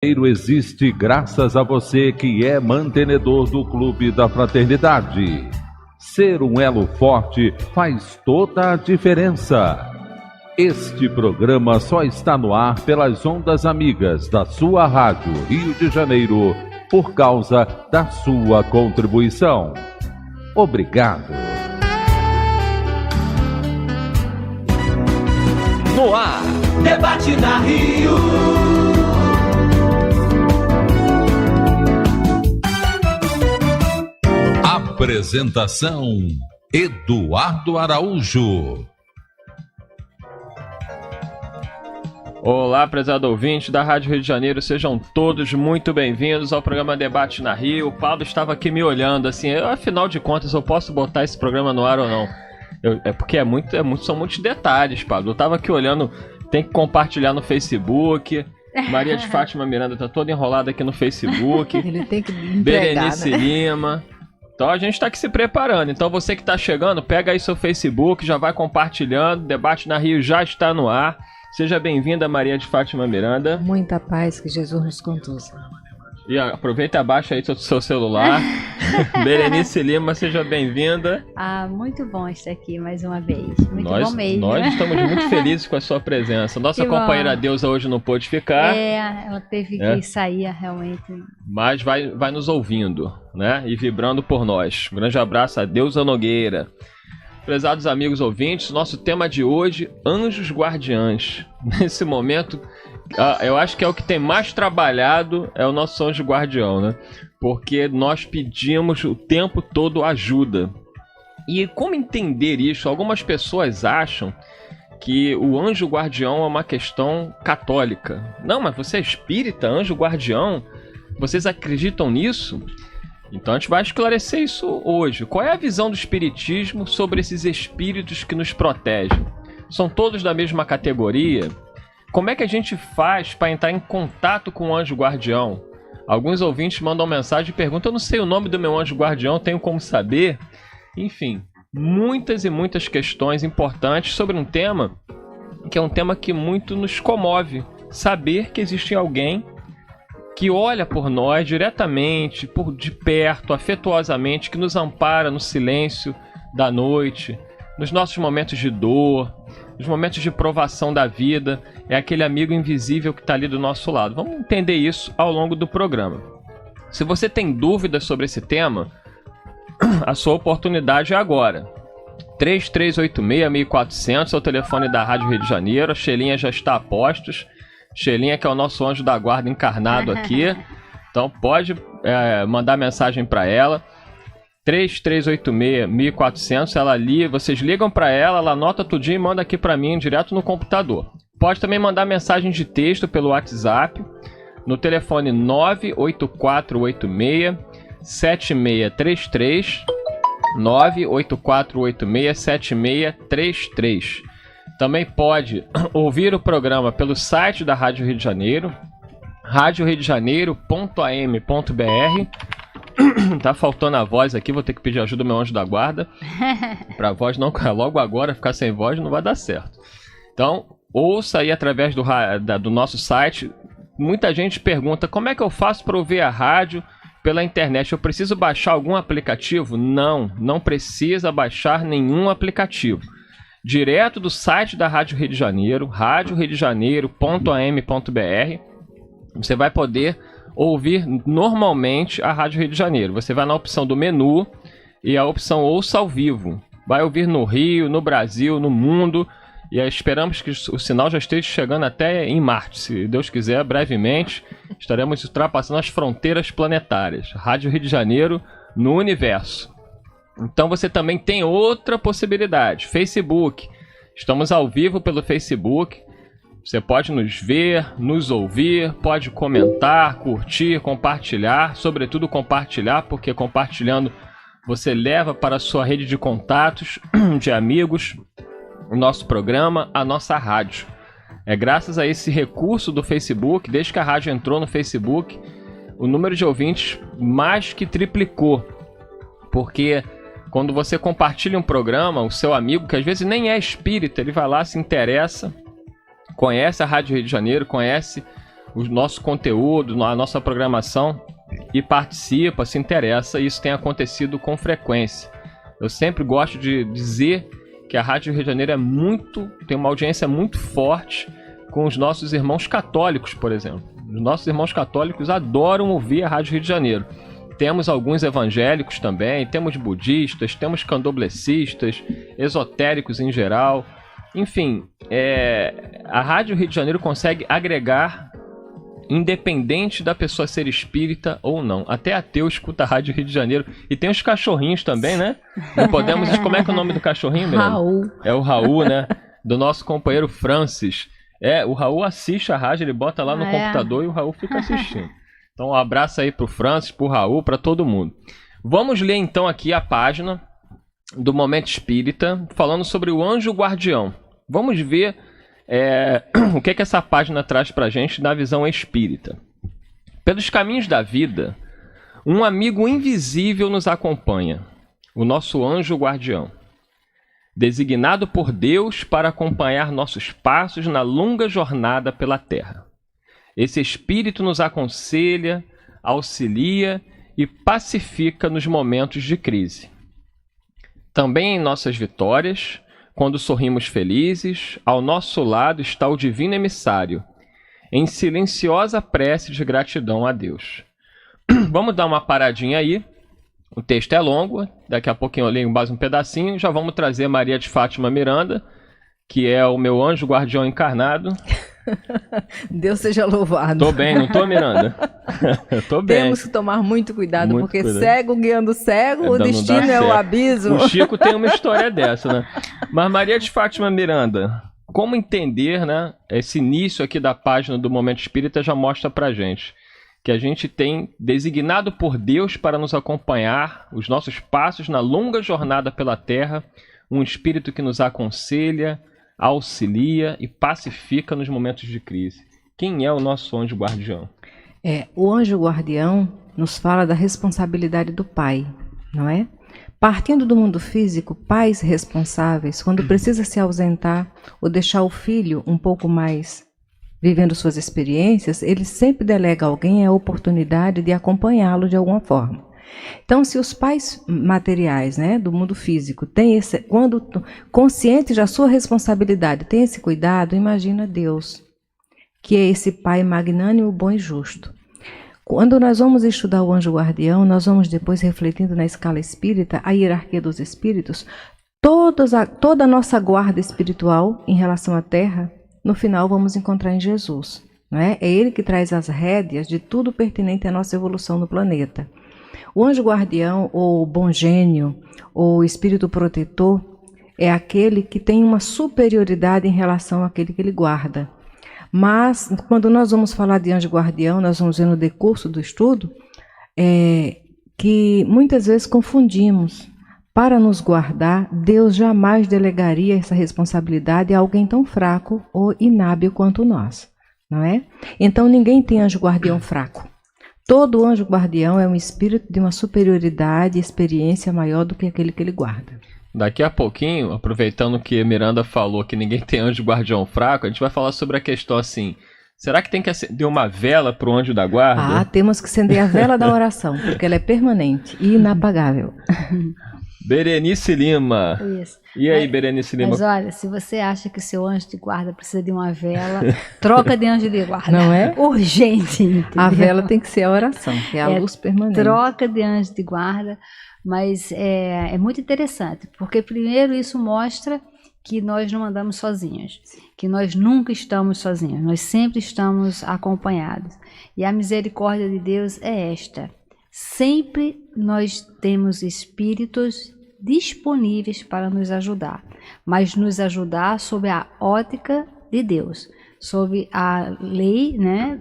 Existe graças a você que é mantenedor do Clube da Fraternidade. Ser um elo forte faz toda a diferença. Este programa só está no ar pelas ondas amigas da sua rádio Rio de Janeiro por causa da sua contribuição. Obrigado. No ar, debate na Rio. Apresentação: Eduardo Araújo. Olá, prezado ouvinte da Rádio Rio de Janeiro, sejam todos muito bem-vindos ao programa Debate na Rio. O Pablo estava aqui me olhando assim, afinal de contas eu posso botar esse programa no ar ou não? Porque são muitos detalhes, Pablo. Eu estava aqui olhando, tem que compartilhar no Facebook. Maria de Fátima Miranda tá toda enrolada aqui no Facebook. Ele tem que entregar, Berenice Lima. Então a gente está aqui se preparando. Então você que está chegando, pega aí seu Facebook, já vai compartilhando. Debate na Rio já está no ar. Seja bem-vinda, Maria de Fátima Miranda. Muita paz, que Jesus nos conduza. E aproveita e abaixa aí seu celular. Berenice Lima, seja bem-vinda. Muito bom estar aqui mais uma vez. Muito bom mesmo. Nós estamos muito felizes com a sua presença. Nossa companheira Deusa hoje não pôde ficar. Ela teve que sair realmente. Mas vai nos ouvindo, né? E vibrando por nós. Um grande abraço a Deusa Nogueira. Prezados amigos ouvintes, nosso tema de hoje, anjos guardiães. Nesse momento, eu acho que é o que tem mais trabalhado, é o nosso anjo guardião, né? Porque nós pedimos o tempo todo ajuda. E como entender isso? Algumas pessoas acham que o anjo guardião é uma questão católica. Não, mas você é espírita, anjo guardião? Vocês acreditam nisso? Então a gente vai esclarecer isso hoje. Qual é a visão do espiritismo sobre esses espíritos que nos protegem? São todos da mesma categoria? Como é que a gente faz para entrar em contato com o anjo guardião? Alguns ouvintes mandam mensagem e perguntam: eu não sei o nome do meu anjo guardião, tenho como saber? Enfim, muitas e muitas questões importantes sobre um tema que é um tema que muito nos comove. Saber que existe alguém que olha por nós diretamente, de perto, afetuosamente, que nos ampara no silêncio da noite, nos nossos momentos de dor, nos momentos de provação da vida. É aquele amigo invisível que está ali do nosso lado. Vamos entender isso ao longo do programa. Se você tem dúvidas sobre esse tema, a sua oportunidade é agora. 3386-1400 é o telefone da Rádio Rio de Janeiro. A Xelinha já está a postos. Xelinha, que é o nosso anjo da guarda encarnado aqui. Então pode mandar mensagem para ela. 3386-1400, ela ali, vocês ligam para ela anota tudinho e manda aqui para mim direto no computador. Pode também mandar mensagem de texto pelo WhatsApp no telefone 98486-7633, 98486-7633. Também pode ouvir o programa pelo site da Rádio Rio de Janeiro, radioriodejaneiro.am.br. Tá faltando a voz aqui, vou ter que pedir ajuda do meu anjo da guarda. Pra voz não, logo agora ficar sem voz não vai dar certo. Então, ouça aí através do nosso site. Muita gente pergunta: como é que eu faço para ouvir a rádio pela internet? Eu preciso baixar algum aplicativo? Não precisa baixar nenhum aplicativo. Direto do site da Rádio Rio de Janeiro, radioriodejaneiro.am.br, você vai poder ouvir normalmente a Rádio Rio de Janeiro. Você vai na opção do menu e a opção Ouça ao Vivo. Vai ouvir no Rio, no Brasil, no mundo. E esperamos que o sinal já esteja chegando até em Marte. Se Deus quiser, brevemente estaremos ultrapassando as fronteiras planetárias. Rádio Rio de Janeiro no universo. Então você também tem outra possibilidade, Facebook. Estamos ao vivo pelo Facebook. Você pode nos ver, nos ouvir, pode comentar, curtir, compartilhar. Sobretudo compartilhar, porque compartilhando você leva para a sua rede de contatos, de amigos, o nosso programa, a nossa rádio. É graças a esse recurso do Facebook, desde que a rádio entrou no Facebook, o número de ouvintes mais que triplicou. Porque quando você compartilha um programa, o seu amigo, que às vezes nem é espírita, ele vai lá, se interessa, conhece a Rádio Rio de Janeiro, conhece o nosso conteúdo, a nossa programação e participa, se interessa, e isso tem acontecido com frequência. Eu sempre gosto de dizer que a Rádio Rio de Janeiro tem uma audiência muito forte com os nossos irmãos católicos, por exemplo. Os nossos irmãos católicos adoram ouvir a Rádio Rio de Janeiro. Temos alguns evangélicos também, temos budistas, temos candoblecistas, esotéricos em geral. Enfim, a Rádio Rio de Janeiro consegue agregar, independente da pessoa ser espírita ou não. Até ateu escuta a Rádio Rio de Janeiro. E tem os cachorrinhos também, né? Não podemos... Como é que é o nome do cachorrinho, Miranda? Raul. É o Raul, né? Do nosso companheiro Francis. O Raul assiste a rádio, ele bota lá no computador e o Raul fica assistindo. Então um abraço aí pro Francis, pro Raul, para todo mundo. Vamos ler então aqui a página do Momento Espírita, falando sobre o anjo guardião. Vamos ver o que essa página traz pra gente da visão espírita. Pelos caminhos da vida, um amigo invisível nos acompanha, o nosso anjo guardião, designado por Deus para acompanhar nossos passos na longa jornada pela terra. Esse espírito nos aconselha, auxilia e pacifica nos momentos de crise. Também em nossas vitórias, quando sorrimos felizes, ao nosso lado está o divino emissário, em silenciosa prece de gratidão a Deus. Vamos dar uma paradinha aí. O texto é longo, daqui a pouquinho eu leio mais um pedacinho. Já vamos trazer Maria de Fátima Miranda, que é o meu anjo guardião encarnado. Deus seja louvado. Tô bem, não tô, Miranda? Tô bem. Temos que tomar muito cuidado, Muito porque cuidado. Cego guiando cego, o Não destino dá é o certo. abismo. O Chico tem uma história dessa, né? Mas Maria de Fátima Miranda, como entender, né? Esse início aqui da página do Momento Espírita já mostra pra gente que a gente tem designado por Deus para nos acompanhar os nossos passos na longa jornada pela Terra, um espírito que nos aconselha, auxilia e pacifica nos momentos de crise. Quem é o nosso anjo guardião? O anjo guardião nos fala da responsabilidade do pai, não é? Partindo do mundo físico, pais responsáveis, quando precisa se ausentar ou deixar o filho um pouco mais vivendo suas experiências, ele sempre delega a alguém a oportunidade de acompanhá-lo de alguma forma. Então, se os pais materiais, né, do mundo físico têm quando conscientes da sua responsabilidade, têm esse cuidado, imagina Deus, que é esse pai magnânimo, bom e justo. Quando nós vamos estudar o anjo guardião, nós vamos depois refletindo na escala espírita, a hierarquia dos espíritos, toda a nossa guarda espiritual em relação à Terra, no final vamos encontrar em Jesus. Não é? É Ele que traz as rédeas de tudo pertinente à nossa evolução no planeta. O anjo guardião, ou bom gênio, ou espírito protetor, é aquele que tem uma superioridade em relação àquele que ele guarda. Mas, quando nós vamos falar de anjo guardião, nós vamos ver no decurso do estudo, que muitas vezes confundimos. Para nos guardar, Deus jamais delegaria essa responsabilidade a alguém tão fraco ou inábil quanto nós, não é? Então, ninguém tem anjo guardião fraco. Todo anjo guardião é um espírito de uma superioridade e experiência maior do que aquele que ele guarda. Daqui a pouquinho, aproveitando que Miranda falou que ninguém tem anjo guardião fraco, a gente vai falar sobre a questão assim, será que tem que acender uma vela para o anjo da guarda? Temos que acender a vela da oração, porque ela é permanente e inapagável. Berenice Lima. Isso. E aí, Berenice Lima? Mas olha, se você acha que o seu anjo de guarda precisa de uma vela, troca de anjo de guarda. Não é? Urgente. Entendeu? A vela tem que ser a oração, que é a luz permanente. Troca de anjo de guarda, mas é muito interessante, porque primeiro isso mostra que nós não andamos sozinhos, que nós nunca estamos sozinhos, nós sempre estamos acompanhados. E a misericórdia de Deus é esta. Sempre nós temos espíritos disponíveis para nos ajudar, mas nos ajudar sob a ótica de Deus, sob a lei, né,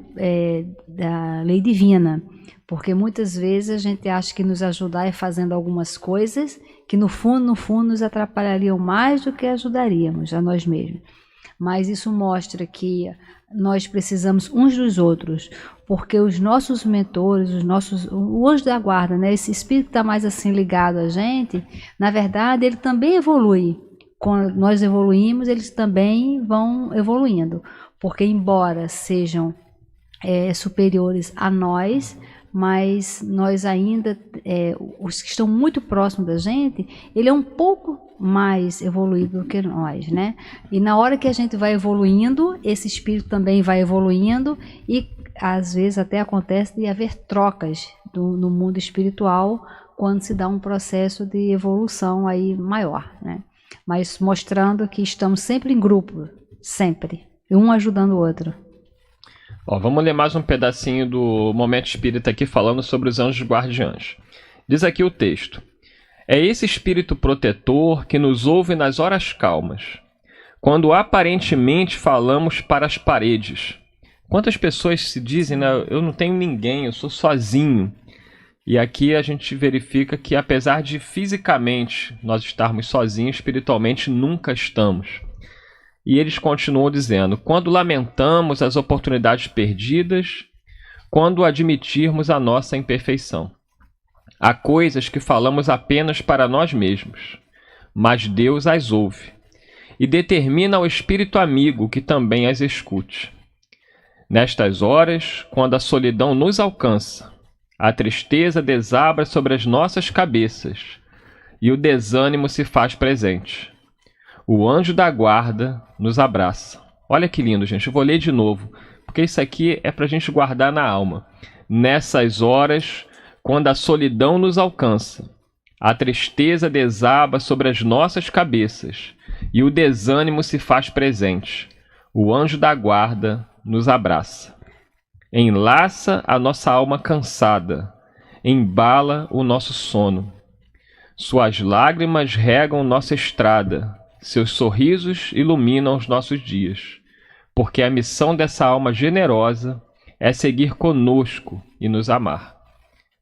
da lei divina, porque muitas vezes a gente acha que nos ajudar é fazendo algumas coisas que no fundo nos atrapalhariam mais do que ajudaríamos a nós mesmos. Mas isso mostra que nós precisamos uns dos outros, porque os nossos mentores, o anjo da guarda, né, esse espírito que está mais assim ligado a gente, na verdade ele também evolui. Quando nós evoluímos, eles também vão evoluindo, porque embora sejam superiores a nós, mas nós ainda, os que estão muito próximos da gente, ele é um pouco mais evoluído do que nós, né? E na hora que a gente vai evoluindo, esse espírito também vai evoluindo e às vezes até acontece de haver trocas no mundo espiritual quando se dá um processo de evolução aí maior, né? Mas mostrando que estamos sempre em grupo, sempre, um ajudando o outro. Ó, vamos ler mais um pedacinho do Momento Espírita aqui falando sobre os anjos guardiães. Diz aqui o texto: é esse espírito protetor que nos ouve nas horas calmas, quando aparentemente falamos para as paredes. Quantas pessoas se dizem, né, eu não tenho ninguém, eu sou sozinho. E aqui a gente verifica que apesar de fisicamente nós estarmos sozinhos, espiritualmente nunca estamos. E eles continuam dizendo: quando lamentamos as oportunidades perdidas, quando admitirmos a nossa imperfeição. Há coisas que falamos apenas para nós mesmos, mas Deus as ouve e determina ao espírito amigo que também as escute. Nestas horas, quando a solidão nos alcança, a tristeza desaba sobre as nossas cabeças e o desânimo se faz presente. O anjo da guarda nos abraça. Olha que lindo, gente. Eu vou ler de novo, porque isso aqui é para a gente guardar na alma. Nessas horas, quando a solidão nos alcança, a tristeza desaba sobre as nossas cabeças e o desânimo se faz presente. O anjo da guarda nos abraça. Enlaça a nossa alma cansada, embala o nosso sono. Suas lágrimas regam nossa estrada, seus sorrisos iluminam os nossos dias, porque a missão dessa alma generosa é seguir conosco e nos amar.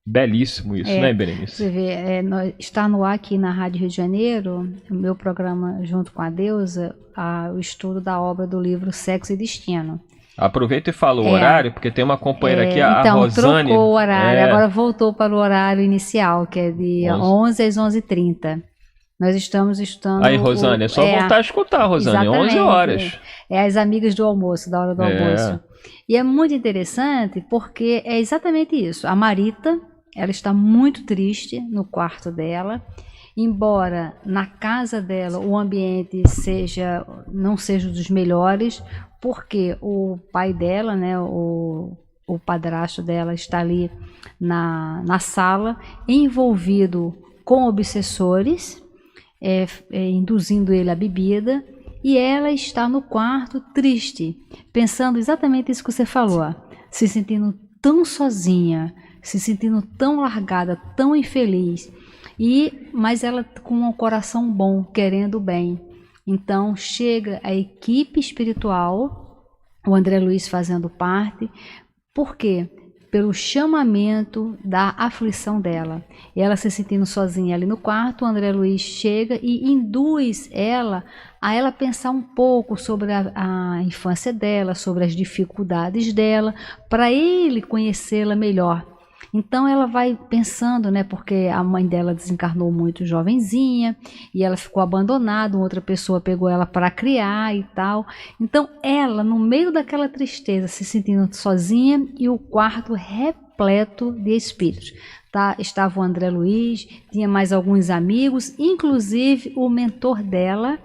Belíssimo isso, né, Berenice? Você vê, está no ar aqui na Rádio Rio de Janeiro, o meu programa junto com a Deusa, o estudo da obra do livro Sexo e Destino. Aproveita e fala o horário, porque tem uma companheira aqui, a então, Rosane. Trocou o horário, agora voltou para o horário inicial, que é de 11 às 11h30. Nós estamos estudando... Aí, Rosane, é só voltar a escutar, Rosane, 11 horas. As amigas do almoço, da hora do almoço. E é muito interessante porque é exatamente isso. A Marita, ela está muito triste no quarto dela, embora na casa dela o ambiente não seja dos melhores, porque o pai dela, né, o padrasto dela está ali na sala, envolvido com obsessores, induzindo ele à bebida, e ela está no quarto triste, pensando exatamente isso que você falou, se sentindo tão sozinha, se sentindo tão largada, tão infeliz, mas ela com um coração bom, querendo o bem. Então chega a equipe espiritual, o André Luiz fazendo parte. Por quê? Pelo chamamento da aflição dela. Ela se sentindo sozinha ali no quarto, o André Luiz chega e induz ela a pensar um pouco sobre a infância dela, sobre as dificuldades dela, para ele conhecê-la melhor. Então ela vai pensando, né, porque a mãe dela desencarnou muito jovenzinha e ela ficou abandonada, outra pessoa pegou ela para criar e tal. Então ela, no meio daquela tristeza, se sentindo sozinha, e o quarto repleto de espíritos. Estava o André Luiz, tinha mais alguns amigos, inclusive o mentor dela,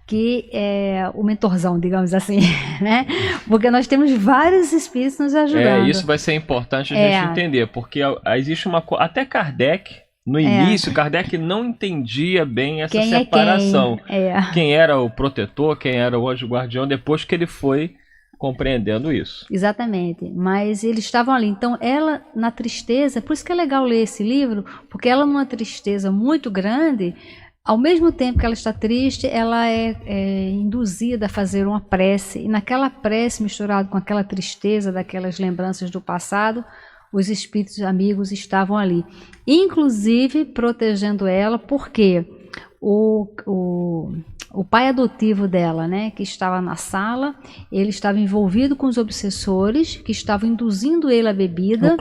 que é o mentorzão, digamos assim, né? Porque nós temos vários espíritos nos ajudando. Isso vai ser importante a gente entender, porque existe até Kardec, no início, Kardec não entendia bem essa separação. Quem era o protetor, quem era o anjo guardião, depois que ele foi compreendendo isso. Exatamente, mas eles estavam ali. Então ela, na tristeza, por isso que é legal ler esse livro, porque ela, numa tristeza muito grande, ao mesmo tempo que ela está triste, ela é induzida a fazer uma prece, e naquela prece, misturado com aquela tristeza daquelas lembranças do passado, os espíritos amigos estavam ali, inclusive protegendo ela, porque o pai adotivo dela, né, que estava na sala, ele estava envolvido com os obsessores que estavam induzindo ele à bebida,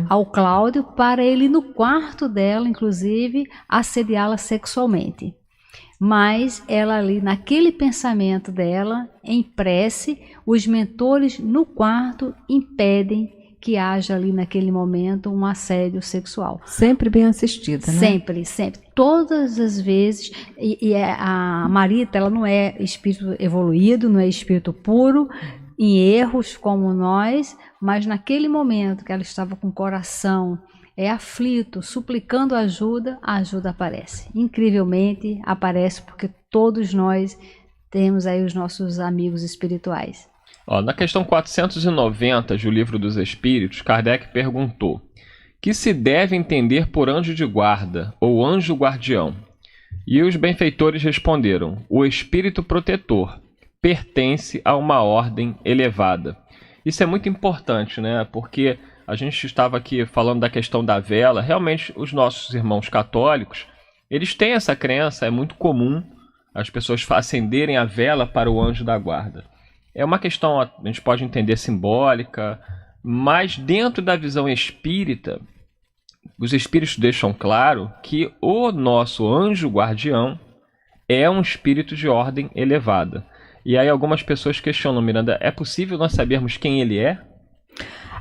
ao Cláudio, para ele no quarto dela, inclusive, assediá-la sexualmente. Mas ela ali, naquele pensamento dela, em prece, os mentores no quarto impedem que haja ali naquele momento um assédio sexual. Sempre bem assistida, né? Sempre, sempre. Todas as vezes. A Marita, ela não é espírito evoluído, não é espírito puro, em erros como nós, mas naquele momento que ela estava com o coração aflito, suplicando ajuda, a ajuda aparece. Incrivelmente aparece, porque todos nós temos aí os nossos amigos espirituais. Na questão 490 do Livro dos Espíritos, Kardec perguntou: que se deve entender por anjo de guarda ou anjo guardião? E os benfeitores responderam: o espírito protetor pertence a uma ordem elevada. Isso é muito importante, né? Porque a gente estava aqui falando da questão da vela. Realmente, os nossos irmãos católicos, eles têm essa crença, é muito comum as pessoas acenderem a vela para o anjo da guarda. É uma questão, a gente pode entender, simbólica, mas dentro da visão espírita, os espíritos deixam claro que o nosso anjo guardião é um espírito de ordem elevada. E aí algumas pessoas questionam, Miranda, é possível nós sabermos quem ele é?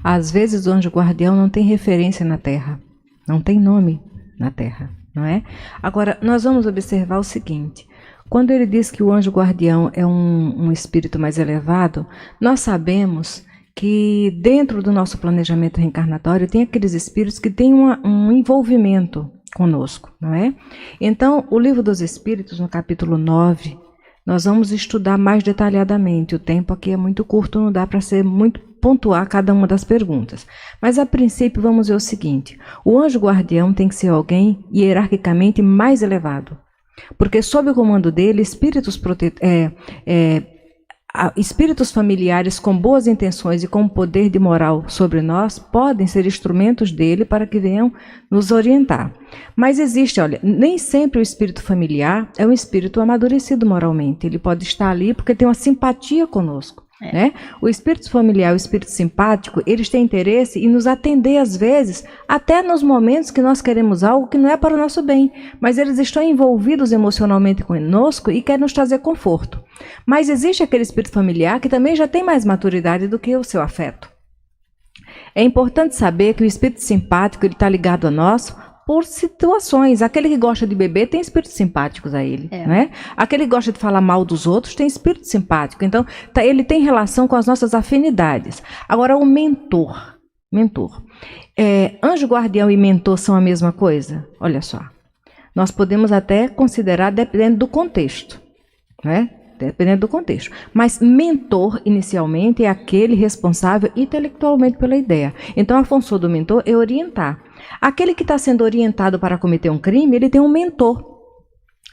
Às vezes o anjo guardião não tem referência na Terra, não tem nome na Terra, não é? Agora, nós vamos observar o seguinte: quando ele diz que o anjo guardião é um espírito mais elevado, nós sabemos que dentro do nosso planejamento reencarnatório tem aqueles espíritos que têm um envolvimento conosco, não é? Então, o Livro dos Espíritos, no capítulo 9, nós vamos estudar mais detalhadamente. O tempo aqui é muito curto, não dá para ser muito pontuar cada uma das perguntas. Mas, a princípio, vamos ver o seguinte: o anjo guardião tem que ser alguém hierarquicamente mais elevado. Porque sob o comando dele, espíritos familiares com boas intenções e com poder de moral sobre nós podem ser instrumentos dele para que venham nos orientar. Mas existe, olha, nem sempre o espírito familiar é um espírito amadurecido moralmente. Ele pode estar ali porque tem uma simpatia conosco. Né? O espírito familiar, o espírito simpático, eles têm interesse em nos atender às vezes, até nos momentos que nós queremos algo que não é para o nosso bem, mas eles estão envolvidos emocionalmente conosco e querem nos trazer conforto. Mas existe aquele espírito familiar que também já tem mais maturidade do que o seu afeto. É importante saber que o espírito simpático está ligado a nós por situações. Aquele que gosta de beber tem espíritos simpáticos a ele, né? Aquele que gosta de falar mal dos outros tem espírito simpático. Então, ele tem relação com as nossas afinidades. Agora, o mentor. Anjo guardião e mentor são a mesma coisa? Olha só. Nós podemos até considerar dependendo do contexto, né? Dependendo do contexto. Mas mentor, inicialmente, é aquele responsável intelectualmente pela ideia. Então, a função do mentor é orientar. Aquele que está sendo orientado para cometer um crime, ele tem um mentor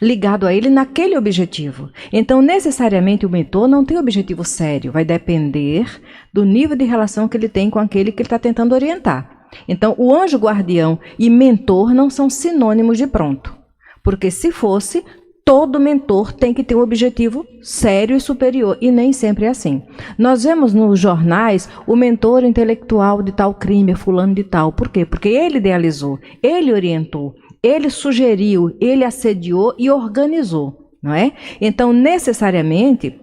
ligado a ele naquele objetivo. Então, necessariamente, o mentor não tem objetivo sério. Vai depender do nível de relação que ele tem com aquele que ele está tentando orientar. Então, o anjo guardião e mentor não são sinônimos de pronto. Porque se fosse, todo mentor tem que ter um objetivo sério e superior, e nem sempre é assim. Nós vemos nos jornais o mentor intelectual de tal crime, fulano de tal. Por quê? Porque ele idealizou, ele orientou, ele sugeriu, ele assediou e organizou, não é? Então, necessariamente,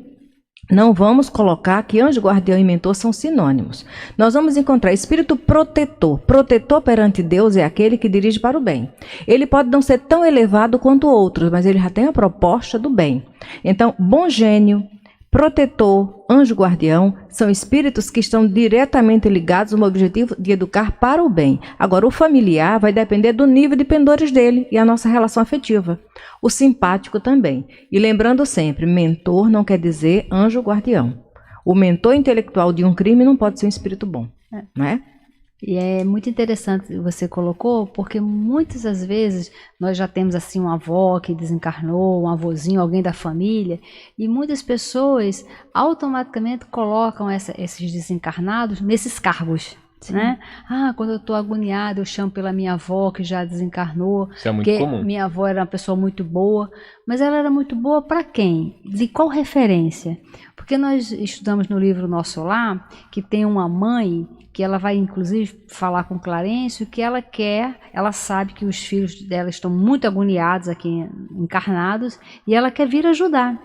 não vamos colocar que anjo guardião e mentor são sinônimos. Nós vamos encontrar espírito protetor. Protetor perante Deus é aquele que dirige para o bem. Ele pode não ser tão elevado quanto outros, mas ele já tem a proposta do bem. Então, bom gênio, protetor, anjo guardião são espíritos que estão diretamente ligados ao objetivo de educar para o bem. Agora, o familiar vai depender do nível de pendores dele e a nossa relação afetiva. O simpático também. E lembrando sempre, mentor não quer dizer anjo guardião. O mentor intelectual de um crime não pode ser um espírito bom, não é? E é muito interessante que você colocou, porque muitas das vezes nós já temos assim uma avó que desencarnou, um avôzinho, alguém da família, e muitas pessoas automaticamente colocam esses desencarnados nesses cargos, né? Quando eu estou agoniada, eu chamo pela minha avó, que já desencarnou. Isso é muito comum. Minha avó era uma pessoa muito boa. Mas ela era muito boa para quem? De qual referência? Porque nós estudamos no livro Nosso Lar, que tem uma mãe, que ela vai inclusive falar com Clarencio, que ela sabe que os filhos dela estão muito agoniados aqui, encarnados, e ela quer vir ajudar.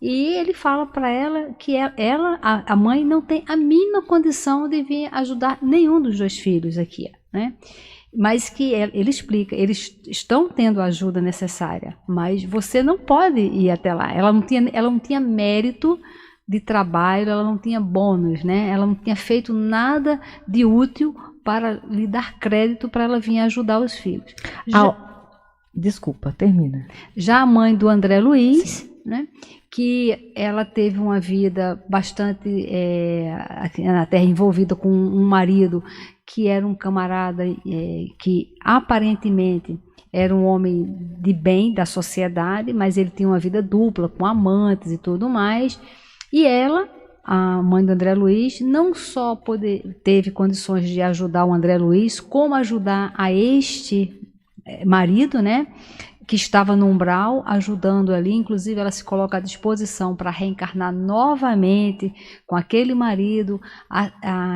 E ele fala para ela que a mãe não tem a mínima condição de vir ajudar nenhum dos dois filhos aqui, né? Mas que ele explica, eles estão tendo a ajuda necessária, mas você não pode ir até lá. Ela não tinha mérito de trabalho, ela não tinha bônus, né? Ela não tinha feito nada de útil para lhe dar crédito para ela vir ajudar os filhos. Desculpa, termina. Já a mãe do André Luiz, né? Que ela teve uma vida bastante aqui na Terra, envolvida com um marido que era um camarada que aparentemente era um homem de bem da sociedade, mas ele tinha uma vida dupla, com amantes e tudo mais. E ela, a mãe do André Luiz, não só teve condições de ajudar o André Luiz, como ajudar a este marido, né? Que estava no umbral, ajudando ali, inclusive ela se coloca à disposição para reencarnar novamente com aquele marido,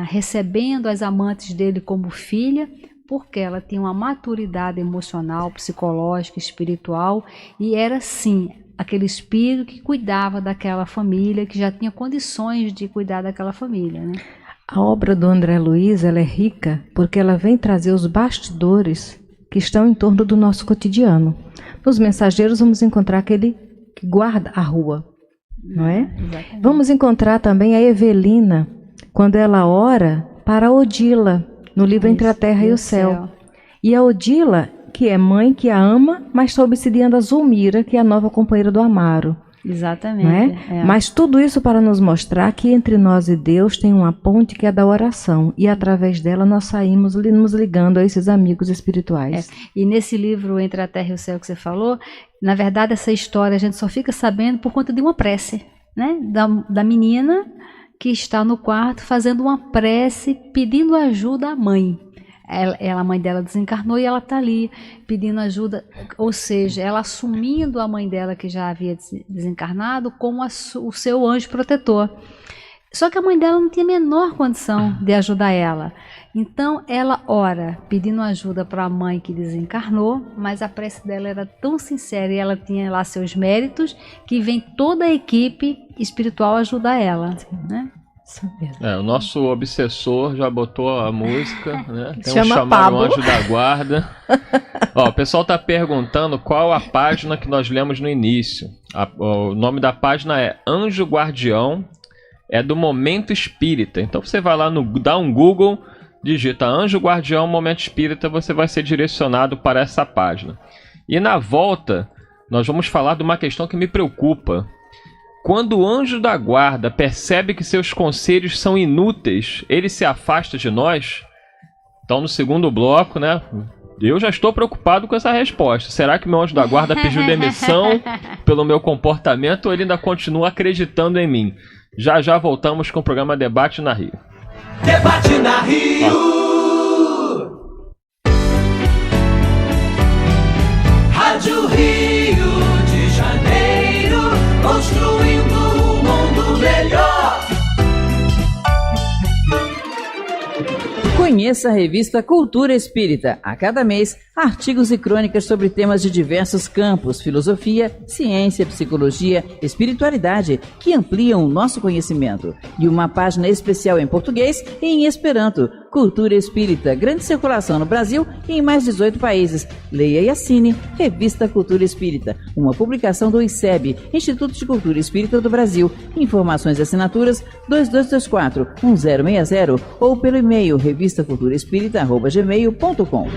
recebendo as amantes dele como filha, porque ela tinha uma maturidade emocional, psicológica, espiritual, e era sim aquele espírito que cuidava daquela família, que já tinha condições de cuidar daquela família, né? A obra do André Luiz, ela é rica porque ela vem trazer os bastidores que estão em torno do nosso cotidiano. Nos mensageiros vamos encontrar aquele que guarda a rua, não é? Exatamente. Vamos encontrar também a Evelina, quando ela ora para a Odila, no livro Entre a Terra e o Céu. E a Odila, que é mãe que a ama, mas está obsidiando a Zulmira, que é a nova companheira do Amaro. Exatamente. Não é? Mas tudo isso para nos mostrar que entre nós e Deus tem uma ponte que é da oração. E através dela nós saímos nos ligando a esses amigos espirituais. E nesse livro Entre a Terra e o Céu que você falou, na verdade essa história a gente só fica sabendo por conta de uma prece, né? Da menina que está no quarto fazendo uma prece pedindo ajuda à mãe. A mãe dela desencarnou e ela está ali pedindo ajuda, ou seja, ela assumindo a mãe dela que já havia desencarnado como o seu anjo protetor. Só que a mãe dela não tinha a menor condição de ajudar ela. Então ela ora pedindo ajuda para a mãe que desencarnou, mas a prece dela era tão sincera e ela tinha lá seus méritos que vem toda a equipe espiritual ajudar ela, né? O nosso obsessor já botou a música, né? Tem Chama chamado Pablo. o anjo da guarda. O pessoal está perguntando qual a página que nós lemos no início. O nome da página é Anjo Guardião, é do Momento Espírita. Então você vai lá, dá um Google, digita Anjo Guardião Momento Espírita, você vai ser direcionado para essa página. E na volta, nós vamos falar de uma questão que me preocupa. Quando o anjo da guarda percebe que seus conselhos são inúteis, ele se afasta de nós? Então, no segundo bloco, né? Eu já estou preocupado com essa resposta. Será que meu anjo da guarda pediu demissão pelo meu comportamento ou ele ainda continua acreditando em mim? Já já voltamos com o programa Debate na Rio. Debate na Rio. Rádio Rio de Janeiro, construindo um mundo melhor. Conheça a revista Cultura Espírita. A cada mês, artigos e crônicas sobre temas de diversos campos, filosofia, ciência, psicologia, espiritualidade, que ampliam o nosso conhecimento. E uma página especial em português e em Esperanto. Cultura Espírita, grande circulação no Brasil e em mais 18 países. Leia e assine Revista Cultura Espírita, uma publicação do ICEB, Instituto de Cultura Espírita do Brasil. Informações e assinaturas 2224-1060 ou pelo e-mail revistaculturaespírita@gmail.com.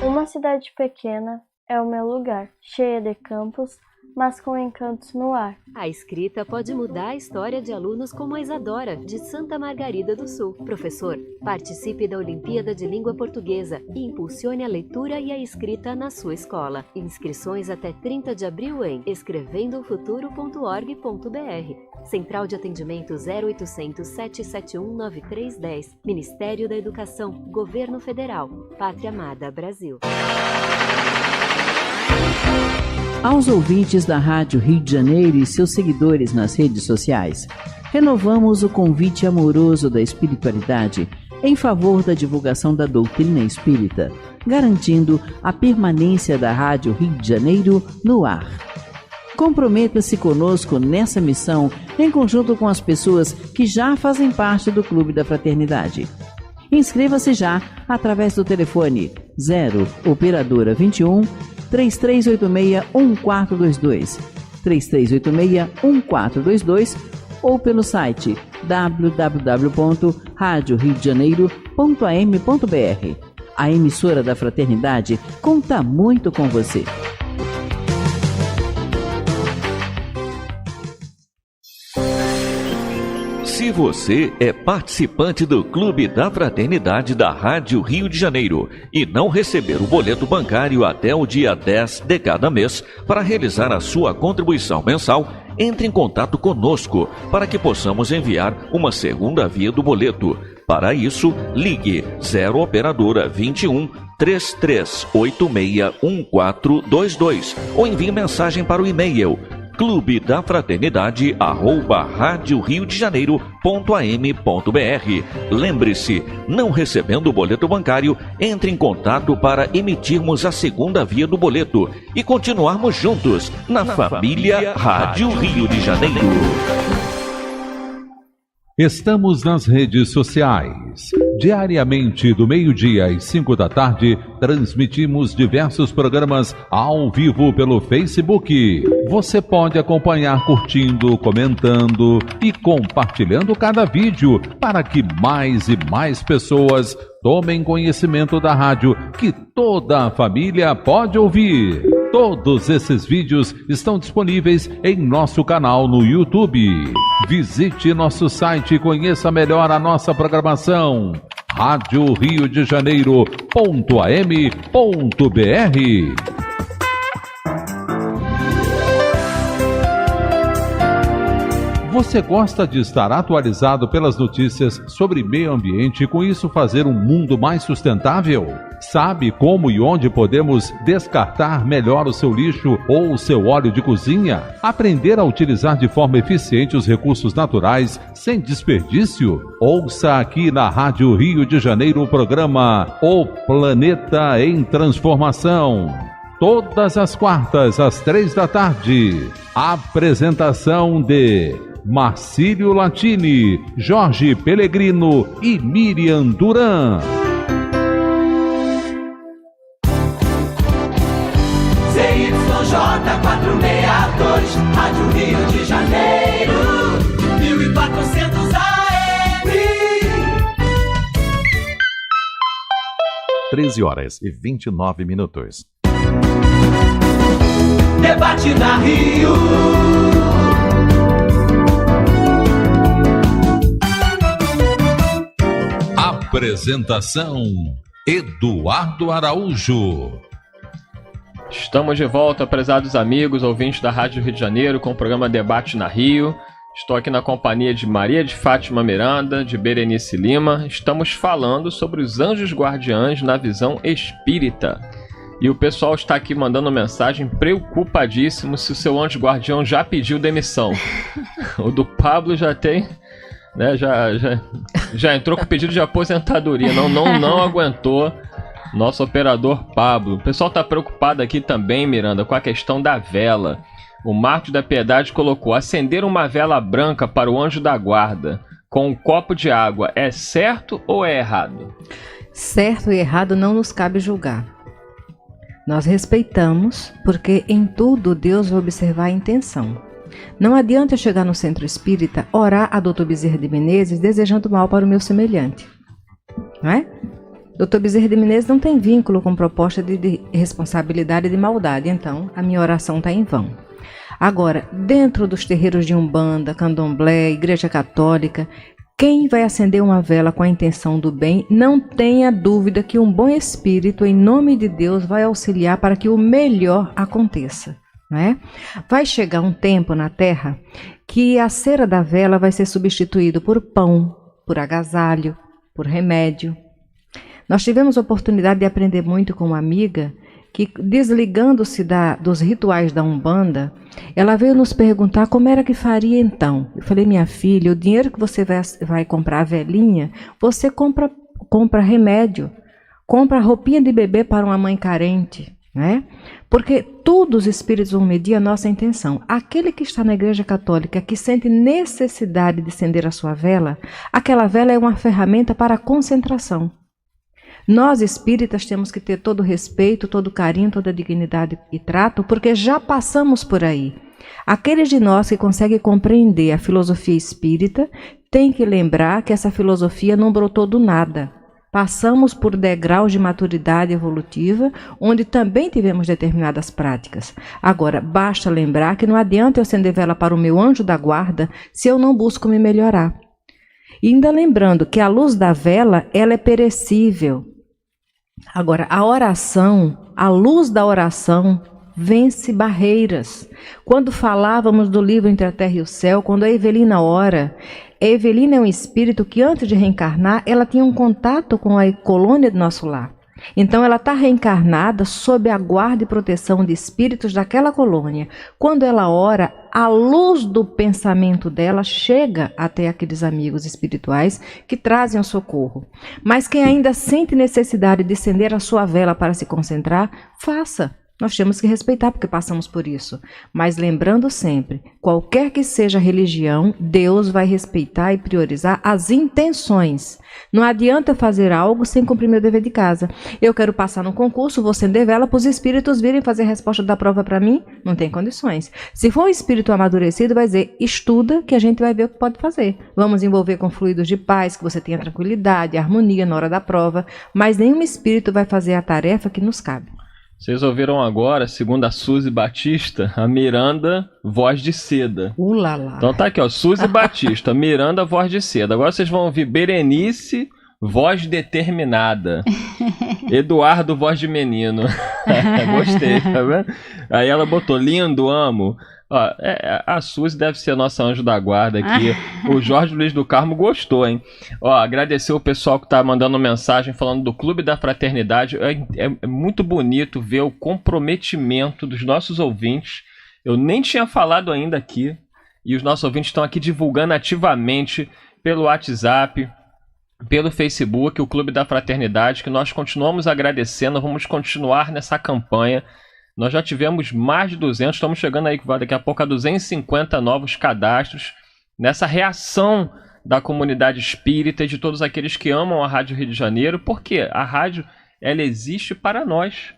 Uma cidade pequena é o meu lugar, cheia de campos, mas com encantos no ar. A escrita pode mudar a história de alunos como a Isadora, de Santa Margarida do Sul. Professor, participe da Olimpíada de Língua Portuguesa e impulsione a leitura e a escrita na sua escola. Inscrições até 30 de abril em escrevendofuturo.org.br. Central de Atendimento 0800 771 9310. Ministério da Educação, Governo Federal, Pátria Amada Brasil. Aos ouvintes da Rádio Rio de Janeiro e seus seguidores nas redes sociais, renovamos o convite amoroso da espiritualidade em favor da divulgação da doutrina espírita, garantindo a permanência da Rádio Rio de Janeiro no ar. Comprometa-se conosco nessa missão em conjunto com as pessoas que já fazem parte do Clube da Fraternidade. Inscreva-se já através do telefone 0 Operadora 21 3386-1422, 3386-1422 ou pelo site www.radioriodejaneiro.am.br. A emissora da Fraternidade conta muito com você. Se você é participante do Clube da Fraternidade da Rádio Rio de Janeiro e não receber o boleto bancário até o dia 10 de cada mês para realizar a sua contribuição mensal, entre em contato conosco para que possamos enviar uma segunda via do boleto. Para isso, ligue 0 Operadora 21 3386-1422 ou envie mensagem para o e-mail clubedafraternidade@radioriodejaneiro.am.br. Lembre-se, não recebendo o boleto bancário, entre em contato para emitirmos a segunda via do boleto e continuarmos juntos na família Rádio Rio de Janeiro. Estamos nas redes sociais. Diariamente, do meio-dia às 5 da tarde, transmitimos diversos programas ao vivo pelo Facebook. Você pode acompanhar curtindo, comentando e compartilhando cada vídeo para que mais e mais pessoas tomem conhecimento da rádio que toda a família pode ouvir. Todos esses vídeos estão disponíveis em nosso canal no YouTube. Visite nosso site e conheça melhor a nossa programação. Rádio Rio de Janeiro.am.br. Você gosta de estar atualizado pelas notícias sobre meio ambiente e com isso fazer um mundo mais sustentável? Sabe como e onde podemos descartar melhor o seu lixo ou o seu óleo de cozinha? Aprender a utilizar de forma eficiente os recursos naturais sem desperdício? Ouça aqui na Rádio Rio de Janeiro o programa O Planeta em Transformação. Todas as quartas, às 3 da tarde. Apresentação de Marcílio Latini, Jorge Pellegrino e Miriam Duran. ZYJ 462, Rádio Rio de Janeiro, 1400 AM. 13h29. Debate na Rio. Apresentação Eduardo Araújo. Estamos de volta, prezados amigos, ouvintes da Rádio Rio de Janeiro, com o programa Debate na Rio. Estou aqui na companhia de Maria de Fátima Miranda, de Berenice Lima. Estamos falando sobre os anjos guardiães na visão espírita. E o pessoal está aqui mandando mensagem preocupadíssimo se o seu anjo guardião já pediu demissão. O do Pablo já tem, né, já entrou com pedido de aposentadoria, não aguentou. Nosso operador Pablo. O pessoal está preocupado aqui também, Miranda, com a questão da vela. O Marcos da Piedade colocou: acender uma vela branca para o anjo da guarda com um copo de água é certo ou é errado? Certo e errado não nos cabe julgar. Nós respeitamos, porque em tudo Deus vai observar a intenção. Não adianta eu chegar no centro espírita, orar a Dr. Bezerra de Menezes desejando mal para o meu semelhante. Não é? Dr. Bezerra de Menezes não tem vínculo com proposta de responsabilidade e de maldade, então a minha oração está em vão. Agora, dentro dos terreiros de Umbanda, Candomblé, Igreja Católica, quem vai acender uma vela com a intenção do bem, não tenha dúvida que um bom espírito, em nome de Deus, vai auxiliar para que o melhor aconteça. Não é? Vai chegar um tempo na Terra que a cera da vela vai ser substituído por pão, por agasalho, por remédio. Nós tivemos a oportunidade de aprender muito com uma amiga que, desligando-se dos rituais da Umbanda, ela veio nos perguntar como era que faria então. Eu falei, minha filha, o dinheiro que você vai comprar a velinha, você compra remédio, compra roupinha de bebê para uma mãe carente, né? Porque todos os espíritos vão medir a nossa intenção. Aquele que está na Igreja Católica, que sente necessidade de acender a sua vela, aquela vela é uma ferramenta para a concentração. Nós espíritas temos que ter todo o respeito, todo o carinho, toda a dignidade e trato, porque já passamos por aí. Aqueles de nós que conseguem compreender a filosofia espírita têm que lembrar que essa filosofia não brotou do nada. Passamos por degraus de maturidade evolutiva, onde também tivemos determinadas práticas. Agora, basta lembrar que não adianta eu acender vela para o meu anjo da guarda se eu não busco me melhorar. E ainda lembrando que a luz da vela, ela é perecível. Agora, a oração, a luz da oração vence barreiras. Quando falávamos do livro Entre a Terra e o Céu, quando a Evelina ora, a Evelina é um espírito que antes de reencarnar, ela tinha um contato com a colônia do nosso lar. Então ela está reencarnada sob a guarda e proteção de espíritos daquela colônia. Quando ela ora, a luz do pensamento dela chega até aqueles amigos espirituais que trazem o socorro. Mas quem ainda sente necessidade de acender a sua vela para se concentrar, faça. Nós temos que respeitar porque passamos por isso. Mas lembrando sempre, qualquer que seja a religião, Deus vai respeitar e priorizar as intenções. Não adianta fazer algo sem cumprir meu dever de casa. Eu quero passar no concurso, vou acender vela para os espíritos virem fazer a resposta da prova para mim. Não tem condições. Se for um espírito amadurecido, vai dizer, estuda que a gente vai ver o que pode fazer. Vamos envolver com fluidos de paz, que você tenha tranquilidade, harmonia na hora da prova. Mas nenhum espírito vai fazer a tarefa que nos cabe. Vocês ouviram agora, segundo a Suzy Batista, a Miranda, voz de seda. Ulala. Então tá aqui, ó, Suzy Batista, Miranda, voz de seda. Agora vocês vão ouvir Berenice, voz determinada. Eduardo, voz de menino. Gostei, tá vendo? Aí ela botou, lindo, amo. Ó, a Suzy deve ser a nossa anjo da guarda aqui. O Jorge Luiz do Carmo gostou, hein? Ó, agradecer o pessoal que tá mandando mensagem falando do Clube da Fraternidade. É muito bonito ver o comprometimento dos nossos ouvintes. Eu nem tinha falado ainda aqui. E os nossos ouvintes estão aqui divulgando ativamente pelo WhatsApp, pelo Facebook, o Clube da Fraternidade, que nós continuamos agradecendo. Vamos continuar nessa campanha. Nós já tivemos mais de 200, estamos chegando aí daqui a pouco a 250 novos cadastros nessa reação da comunidade espírita e de todos aqueles que amam a Rádio Rio de Janeiro, porque a rádio, ela existe para nós.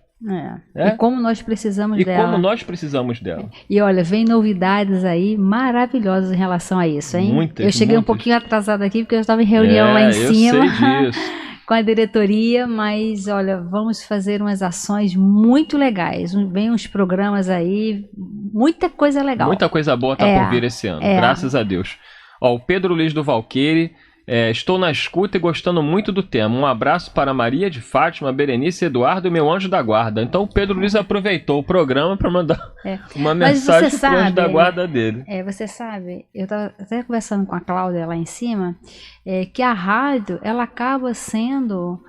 E como nós precisamos dela. E como nós precisamos dela. E olha, vem novidades aí maravilhosas em relação a isso, hein? Muitas, eu cheguei um pouquinho atrasada aqui porque eu estava em reunião lá em cima. Eu sei disso. Com a diretoria, mas olha, vamos fazer umas ações muito legais. Vem uns programas aí, muita coisa legal. Muita coisa boa tá por vir esse ano, graças a Deus. Ó, o Pedro Luiz do Valqueire, estou na escuta e gostando muito do tema. Um abraço para Maria de Fátima, Berenice, Eduardo e meu anjo da guarda. Então o Pedro Luiz aproveitou o programa para mandar uma mensagem para o anjo da guarda dele. Você sabe, eu estava até conversando com a Cláudia lá em cima, que a rádio ela acaba sendo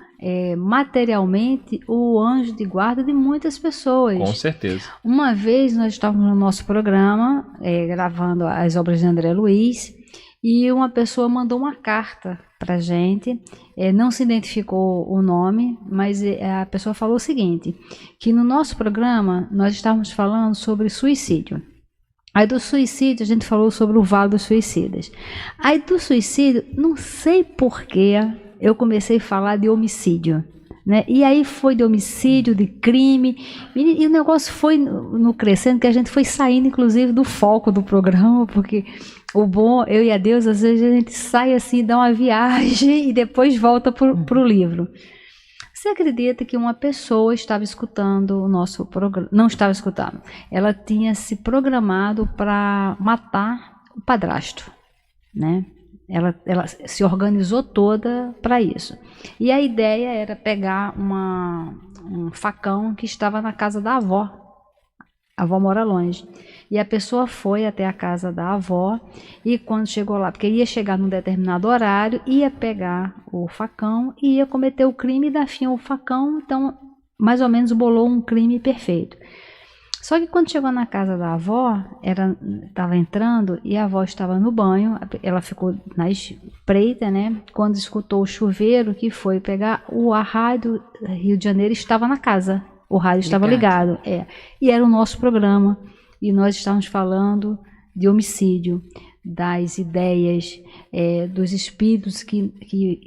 materialmente o anjo de guarda de muitas pessoas. Com certeza. Uma vez nós estávamos no nosso programa, gravando as obras de André Luiz, e uma pessoa mandou uma carta para a gente, não se identificou o nome, mas a pessoa falou o seguinte, que no nosso programa nós estávamos falando sobre suicídio. Aí do suicídio a gente falou sobre o Vale dos Suicidas. Aí do suicídio, não sei porquê, eu comecei a falar de homicídio. Né? E aí foi de homicídio, de crime, e o negócio foi no crescendo, que a gente foi saindo inclusive do foco do programa, porque o bom, eu e a Deus, às vezes a gente sai assim, dá uma viagem e depois volta para o livro. Você acredita que uma pessoa estava escutando o nosso programa? Não estava escutando. Ela tinha se programado para matar o padrasto, né? Ela se organizou toda para isso. E a ideia era pegar um facão que estava na casa da avó. A avó mora longe. E a pessoa foi até a casa da avó e quando chegou lá, porque ia chegar num determinado horário, ia pegar o facão e ia cometer o crime e dar fim ao facão. Então, mais ou menos bolou um crime perfeito. Só que quando chegou na casa da avó, estava entrando e a avó estava no banho, ela ficou na espreita, né? Quando escutou o chuveiro que foi pegar, a rádio Rio de Janeiro estava na casa, o rádio estava ligado. E era o nosso programa, e nós estávamos falando de homicídio, das ideias, dos espíritos que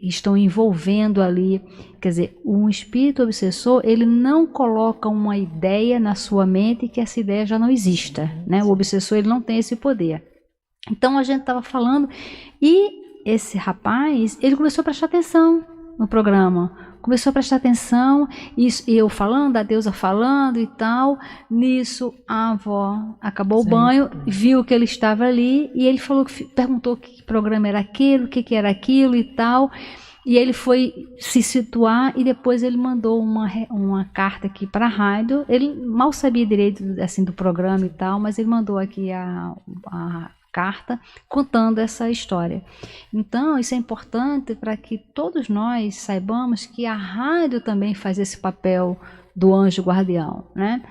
estão envolvendo ali. Quer dizer, um espírito obsessor, ele não coloca uma ideia na sua mente que essa ideia já não exista, né? O obsessor, ele não tem esse poder. Então a gente estava falando e esse rapaz, ele começou a prestar atenção no programa. Começou a prestar atenção, e eu falando, a deusa falando e tal. Nisso, a avó acabou o banho, viu que ele estava ali, e ele perguntou que programa era aquele, o que era aquilo e tal. E ele foi se situar, e depois ele mandou uma carta aqui para a rádio. Ele mal sabia direito assim, do programa e tal, mas ele mandou aqui a carta contando essa história. Então, isso é importante para que todos nós saibamos que a rádio também faz esse papel do anjo guardião, né?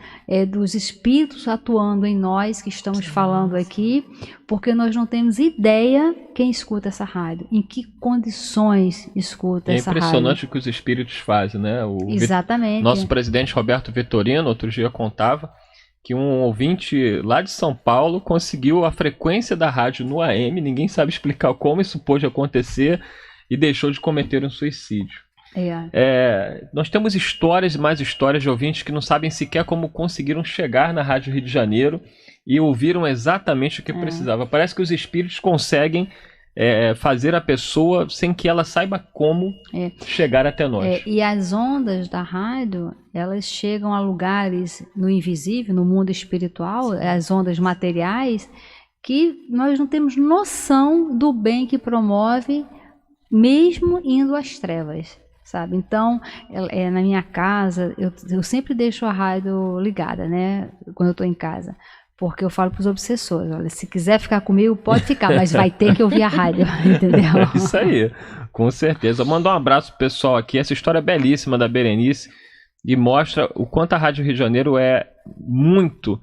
Dos espíritos atuando em nós que estamos falando aqui, porque nós não temos ideia quem escuta essa rádio, em que condições escuta essa rádio. É impressionante o que os espíritos fazem, né? Exatamente. Nosso presidente Roberto Vitorino, outro dia contava que um ouvinte lá de São Paulo conseguiu a frequência da rádio no AM, ninguém sabe explicar como isso pôde acontecer, e deixou de cometer um suicídio. Nós temos histórias e mais histórias de ouvintes que não sabem sequer como conseguiram chegar na Rádio Rio de Janeiro e ouviram exatamente o que precisava. Parece que os espíritos conseguem fazer a pessoa sem que ela saiba como chegar até nós. E as ondas da rádio, elas chegam a lugares no invisível, no mundo espiritual, as ondas materiais, que nós não temos noção do bem que promove, mesmo indo às trevas, sabe? Então, na minha casa, eu sempre deixo a rádio ligada, né? Quando eu estou em casa. Porque eu falo para os obsessores, olha, se quiser ficar comigo, pode ficar, mas vai ter que ouvir a rádio, entendeu? É isso aí, com certeza. Mandar um abraço pro pessoal aqui, essa história é belíssima da Berenice, e mostra o quanto a Rádio Rio de Janeiro é muito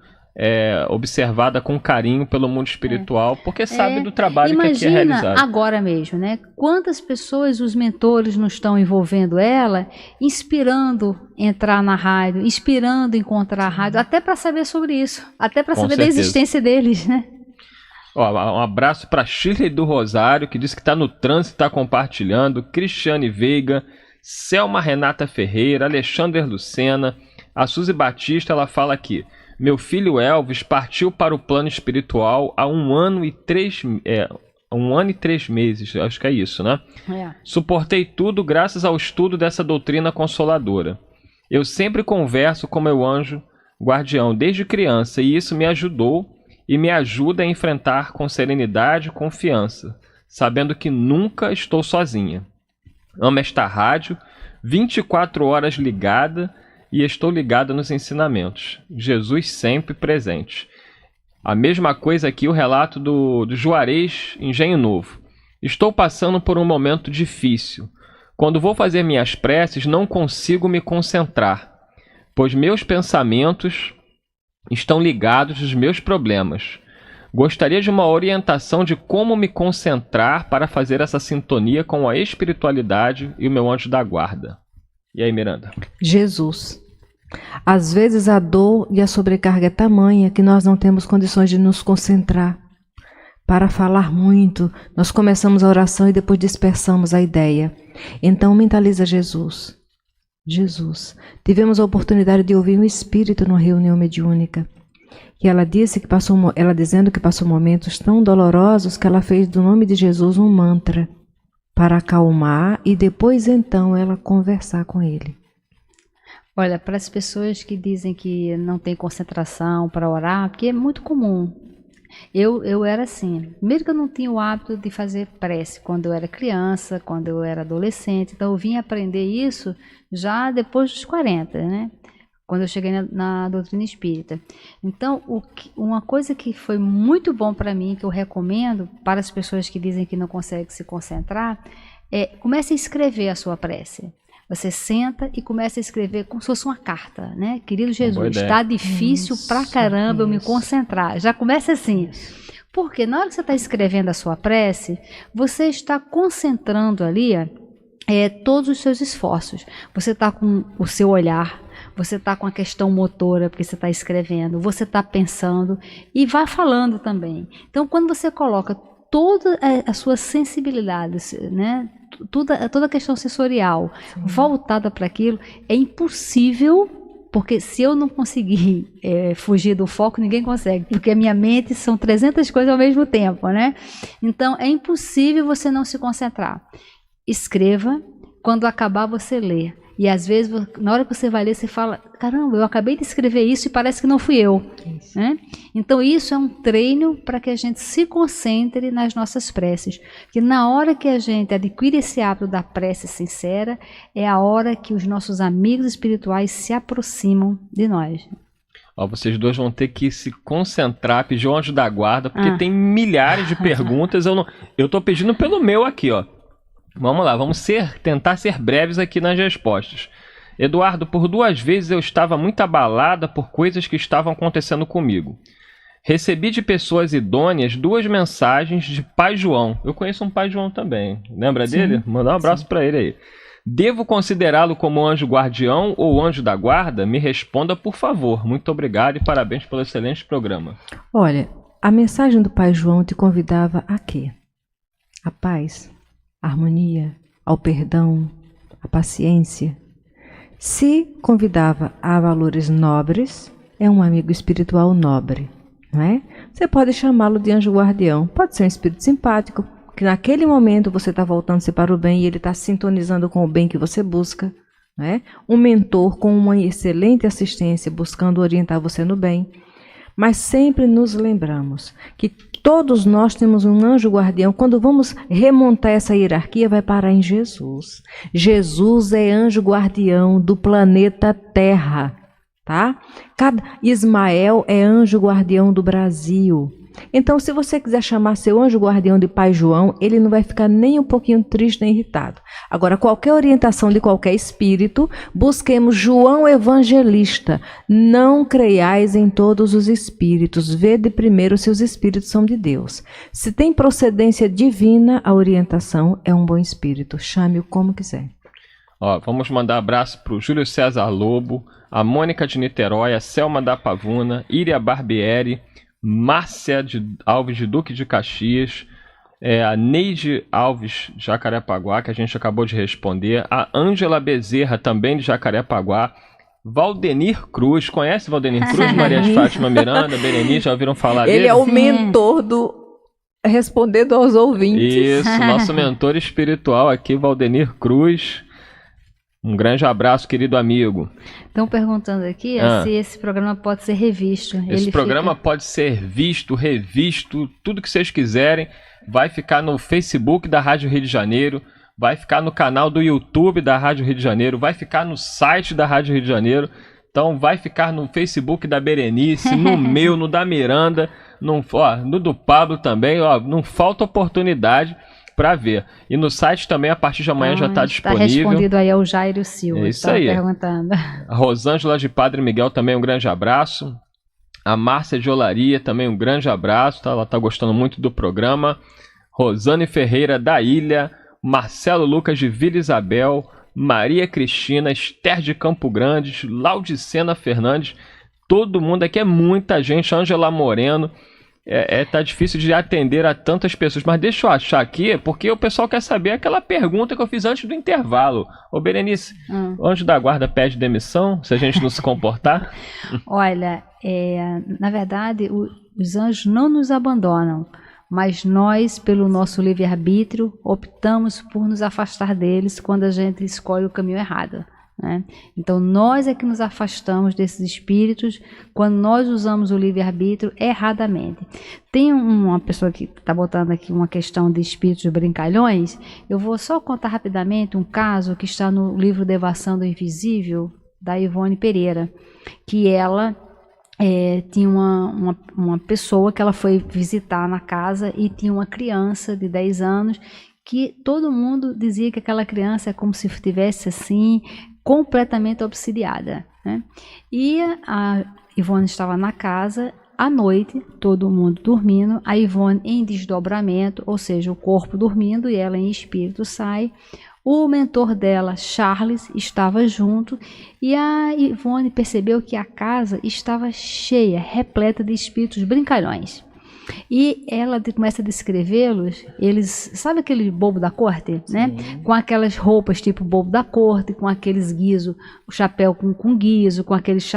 observada com carinho pelo mundo espiritual, porque sabe do trabalho que aqui é realizado. Imagina agora mesmo, né? Quantas pessoas os mentores não estão envolvendo ela, inspirando entrar na rádio, inspirando encontrar a rádio, até para saber sobre isso, até para saber da existência deles, né? Um abraço para Shirley do Rosário, que disse que está no trânsito, está compartilhando, Cristiane Veiga, Selma Renata Ferreira, Alexandre Lucena, a Suzy Batista, ela fala aqui: meu filho Elvis partiu para o plano espiritual há 1 ano e 3 meses, acho que é isso, né? Suportei tudo graças ao estudo dessa doutrina consoladora. Eu sempre converso com meu anjo guardião desde criança, e isso me ajudou e me ajuda a enfrentar com serenidade e confiança, sabendo que nunca estou sozinha. Amo esta rádio, 24 horas ligada, e estou ligado nos ensinamentos. Jesus sempre presente. A mesma coisa aqui o relato do Juarez, Engenho Novo. Estou passando por um momento difícil. Quando vou fazer minhas preces, não consigo me concentrar, pois meus pensamentos estão ligados aos meus problemas. Gostaria de uma orientação de como me concentrar para fazer essa sintonia com a espiritualidade e o meu anjo da guarda. E aí, Miranda? Jesus. Às vezes a dor e a sobrecarga é tamanha que nós não temos condições de nos concentrar. Para falar muito, nós começamos a oração e depois dispersamos a ideia. Então mentaliza Jesus. Jesus. Tivemos a oportunidade de ouvir um espírito numa reunião mediúnica. E ela dizendo que passou momentos tão dolorosos que ela fez do nome de Jesus um mantra para acalmar e depois então ela conversar com ele. Olha, para as pessoas que dizem que não tem concentração para orar, porque é muito comum. Eu era assim. Primeiro que eu não tinha o hábito de fazer prece quando eu era criança, quando eu era adolescente. Então eu vim aprender isso já depois dos 40, né? Quando eu cheguei na doutrina espírita. Então, uma coisa que foi muito bom para mim, que eu recomendo para as pessoas que dizem que não conseguem se concentrar, comece a escrever a sua prece. Você senta e começa a escrever como se fosse uma carta, né? Querido Jesus, está difícil pra caramba eu me concentrar. Já começa assim. Porque na hora que você está escrevendo a sua prece, você está concentrando ali todos os seus esforços. Você está com o seu olhar, você está com a questão motora, porque você está escrevendo, você está pensando e vai falando também. Então, quando você coloca toda a sua sensibilidade, né? Toda a questão sensorial voltada para aquilo, é impossível, porque se eu não conseguir fugir do foco, ninguém consegue, porque a minha mente são 300 coisas ao mesmo tempo, né? Então é impossível você não se concentrar. Escreva, quando acabar você lê. E às vezes, na hora que você vai ler, você fala, caramba, eu acabei de escrever isso e parece que não fui eu. Né? Então isso é um treino para que a gente se concentre nas nossas preces. Porque na hora que a gente adquire esse hábito da prece sincera, é a hora que os nossos amigos espirituais se aproximam de nós. Ó, vocês dois vão ter que se concentrar, pedir o anjo da guarda, porque tem milhares de perguntas. Eu tô pedindo pelo meu aqui, ó. Vamos lá, vamos tentar ser breves aqui nas respostas. Eduardo, por 2 vezes eu estava muito abalada por coisas que estavam acontecendo comigo. Recebi de pessoas idôneas 2 mensagens de Pai João. Eu conheço um Pai João também. Lembra dele? Mandar um abraço para ele aí. Devo considerá-lo como anjo guardião ou anjo da guarda? Me responda, por favor. Muito obrigado e parabéns pelo excelente programa. Olha, a mensagem do Pai João te convidava a quê? A paz, a harmonia, ao perdão, a paciência. Se convidava a valores nobres, é um amigo espiritual nobre, não é? Você pode chamá-lo de anjo guardião, pode ser um espírito simpático, que naquele momento você está voltando-se para o bem e ele está sintonizando com o bem que você busca, não é? Um mentor com uma excelente assistência, buscando orientar você no bem. Mas sempre nos lembramos que todos nós temos um anjo guardião. Quando vamos remontar essa hierarquia, vai parar em Jesus. Jesus é anjo guardião do planeta Terra, tá? Ismael é anjo guardião do Brasil. Então, se você quiser chamar seu anjo guardião de Pai João, ele não vai ficar nem um pouquinho triste nem irritado. Agora, qualquer orientação de qualquer espírito, busquemos João Evangelista. Não creiais em todos os espíritos, vede primeiro se os espíritos são de Deus. Se tem procedência divina, a orientação é um bom espírito. Chame-o como quiser. Ó, vamos mandar abraço para o Júlio César Lobo, a Mônica de Niterói, a Selma da Pavuna, Iria Barbieri, Márcia Alves de Duque de Caxias, a Neide Alves de Jacarepaguá, que a gente acabou de responder, a Ângela Bezerra, também de Jacarepaguá, Valdenir Cruz, conhece Valdenir Cruz? Maria de Fátima Miranda, Berenice, já ouviram falar dele? Ele é o mentor do Respondendo aos Ouvintes. Isso, nosso mentor espiritual aqui, Valdenir Cruz. Um grande abraço, querido amigo. Estão perguntando aqui se esse programa pode ser revisto. Esse programa pode ser visto, revisto, tudo que vocês quiserem. Vai ficar no Facebook da Rádio Rio de Janeiro, vai ficar no canal do YouTube da Rádio Rio de Janeiro, vai ficar no site da Rádio Rio de Janeiro. Então vai ficar no Facebook da Berenice, no meu, no da Miranda, no do Pablo também. Ó, não falta oportunidade para ver. E no site também, a partir de amanhã, já está disponível. Está respondido aí ao Jairo Silva. É isso aí. Perguntando. A Rosângela de Padre Miguel também, um grande abraço. A Márcia de Olaria também, um grande abraço. Tá? Ela está gostando muito do programa. Rosane Ferreira da Ilha. Marcelo Lucas de Vila Isabel. Maria Cristina. Esther de Campo Grande. Laudicena Fernandes. Todo mundo aqui, é muita gente. Ângela Moreno. Tá difícil de atender a tantas pessoas, mas deixa eu achar aqui, porque o pessoal quer saber aquela pergunta que eu fiz antes do intervalo. Ô Berenice, o anjo da guarda pede demissão se a gente não se comportar? Olha, na verdade, os anjos não nos abandonam, mas nós, pelo nosso livre-arbítrio, optamos por nos afastar deles quando a gente escolhe o caminho errado. né? Então nós é que nos afastamos desses espíritos quando nós usamos o livre-arbítrio erradamente. Tem uma pessoa que está botando aqui uma questão de espíritos brincalhões. Eu vou só contar rapidamente um caso que está no livro Devação do Invisível, da Ivone Pereira, que ela tinha uma pessoa que ela foi visitar na casa e tinha uma criança de 10 anos que todo mundo dizia que aquela criança é como se estivesse assim, completamente obsidiada, né? E a Ivone estava na casa, à noite, todo mundo dormindo, a Ivone em desdobramento, ou seja, o corpo dormindo e ela em espírito sai. O mentor dela, Charles, estava junto e a Ivone percebeu que a casa estava cheia, repleta de espíritos brincalhões. E ela começa a descrevê-los, eles, sabe aquele bobo da corte, né? Com aquelas roupas tipo bobo da corte, com aqueles guiso, o chapéu com guiso, com aqueles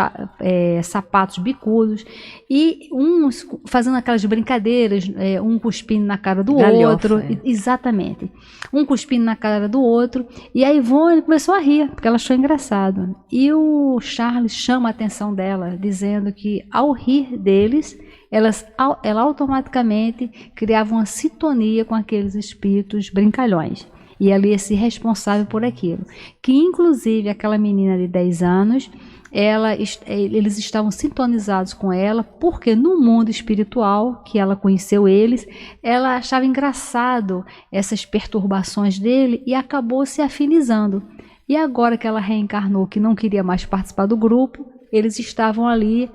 sapatos bicudos, e uns fazendo aquelas brincadeiras, um cuspindo na cara do outro, exatamente, um cuspindo na cara do outro, e a Ivone começou a rir, porque ela achou engraçado, e o Charles chama a atenção dela, dizendo que ao rir deles, ela automaticamente criava uma sintonia com aqueles espíritos brincalhões. E ela ia ser responsável por aquilo. Que inclusive aquela menina de 10 anos, eles estavam sintonizados com ela, porque no mundo espiritual, que ela conheceu eles, ela achava engraçado essas perturbações dele e acabou se afinizando. E agora que ela reencarnou, que não queria mais participar do grupo, eles estavam ali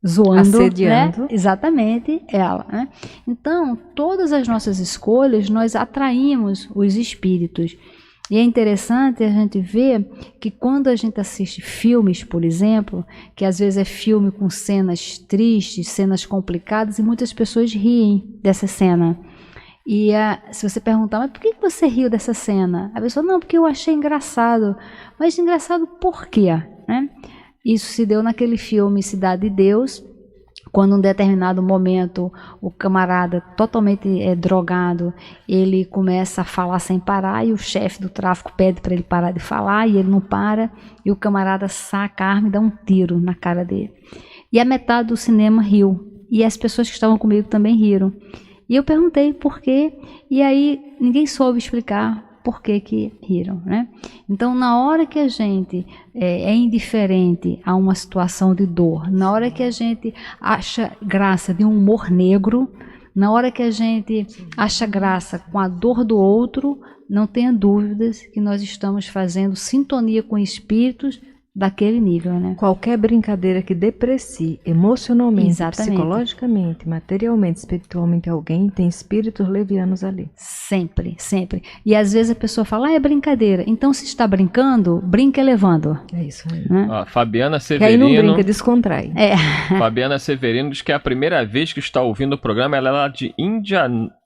zoando, assediando, né? Exatamente, ela, né? Então, todas as nossas escolhas, nós atraímos os espíritos. E é interessante a gente ver que quando a gente assiste filmes, por exemplo, que às vezes é filme com cenas tristes, cenas complicadas, e muitas pessoas riem dessa cena. E se você perguntar, mas por que você riu dessa cena? A pessoa, não, porque eu achei engraçado. Mas engraçado por quê, né? Isso se deu naquele filme Cidade de Deus, quando em um determinado momento o camarada totalmente drogado, ele começa a falar sem parar e o chefe do tráfico pede para ele parar de falar e ele não para e o camarada saca a arma e dá um tiro na cara dele. E a metade do cinema riu e as pessoas que estavam comigo também riram. E eu perguntei por quê e aí ninguém soube explicar por que riram, né? Então, na hora que a gente é indiferente a uma situação de dor, na hora que a gente acha graça de um humor negro, na hora que a gente acha graça com a dor do outro, não tenha dúvidas que nós estamos fazendo sintonia com espíritos daquele nível, né? Qualquer brincadeira que deprecie emocionalmente, exatamente, psicologicamente, materialmente, espiritualmente alguém, tem espíritos levianos ali. Sempre, sempre. E às vezes a pessoa fala, é brincadeira. Então se está brincando, brinca elevando. É isso aí. Né? Ó, Fabiana Severino... Que aí não brinca, descontrai. Fabiana Severino diz que é a primeira vez que está ouvindo o programa, ela é lá de